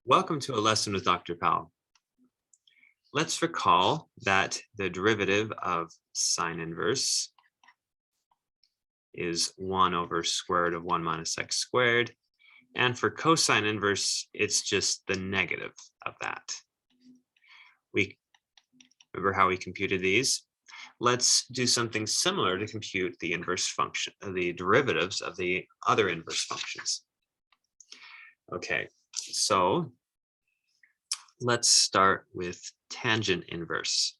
Welcome to a lesson with Dr. Powell. Let's recall that the derivative of sine inverse is 1 over square root of 1 minus x squared. And for cosine inverse, it's just the negative of that. We remember how we computed these? Let's do something similar to compute the inverse function, the derivatives of the other inverse functions. Okay, so let's start with tangent inverse.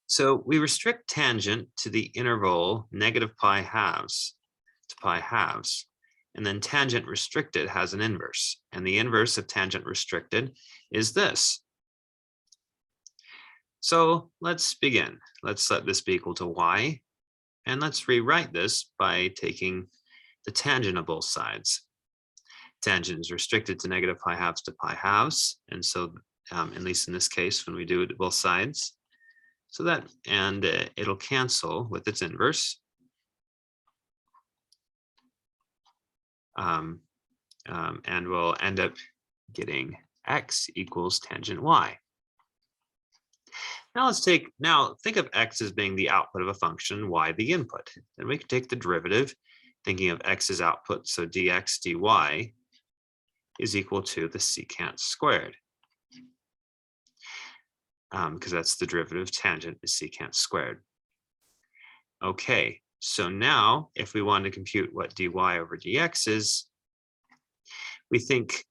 So we restrict tangent to the interval negative pi halves to pi halves, and then tangent restricted has an inverse, and the inverse of tangent restricted is this. So let's begin. Let's let this be equal to y, and let's rewrite this by taking the tangent of both sides. Tangent is restricted to negative pi halves to pi halves, and so at least in this case when we do it at both sides, so that it'll cancel with its inverse, and we'll end up getting x equals tangent y. Now think of x as being the output of a function, y the input. Then we can take the derivative, thinking of x as output, so dx dy is equal to the secant squared, because that's the derivative of tangent is secant squared. Okay, so now if we want to compute what dy over dx is, we think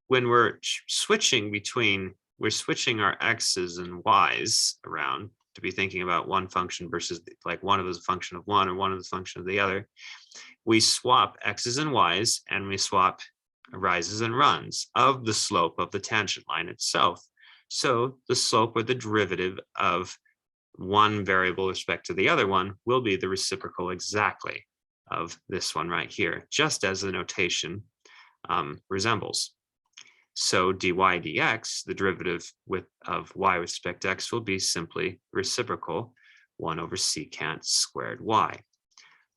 when we're switching our x's and y's around to be thinking about one function versus like one of is a function of one or one of the function of the other, we swap x's and y's and we swap rises and runs of the slope of the tangent line itself. So the slope or the derivative of one variable with respect to the other one will be the reciprocal exactly of this one right here, just as the notation resembles. So dy dx, the derivative of y with respect to x, will be simply reciprocal 1 over secant squared y.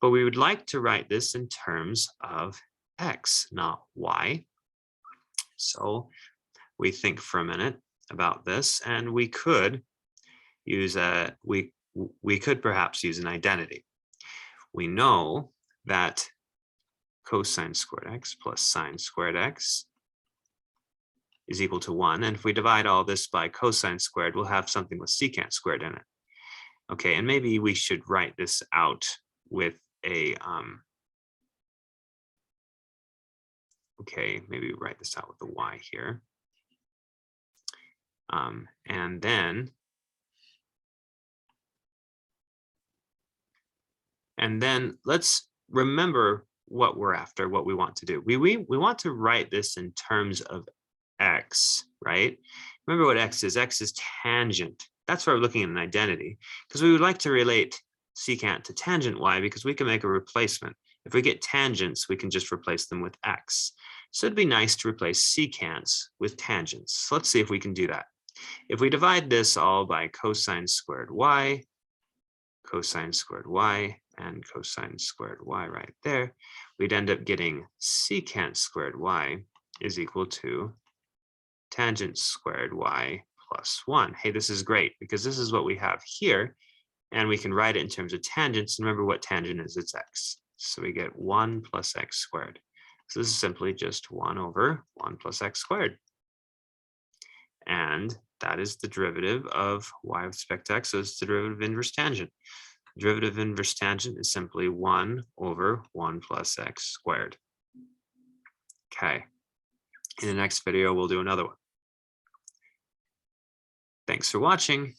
But we would like to write this in terms of x, not y. So we think for a minute about this, and we could use we could perhaps use an identity. We know that cosine squared x plus sine squared x is equal to 1, and if we divide all this by cosine squared, we'll have something with secant squared in it. Okay, and maybe we should write this out with a okay, maybe write this out with the y here. And then let's remember what we're after, what we want to do. We want to write this in terms of x, right? Remember what x is. X is tangent. That's why we're looking at an identity, because we would like to relate secant to tangent y, because we can make a replacement. If we get tangents, we can just replace them with x. So it'd be nice to replace secants with tangents. So let's see if we can do that. If we divide this all by cosine squared y, and cosine squared y right there, we'd end up getting secant squared y is equal to tangent squared y plus 1. Hey, this is great because this is what we have here, and we can write it in terms of tangents. And remember what tangent is, it's x. So we get 1 plus x squared. So this is simply just 1 over 1 plus x squared. And that is the derivative of y with respect to x, so it's the derivative of inverse tangent. The derivative of inverse tangent is simply 1 over 1 plus x squared. Okay. In the next video, we'll do another one. Thanks for watching.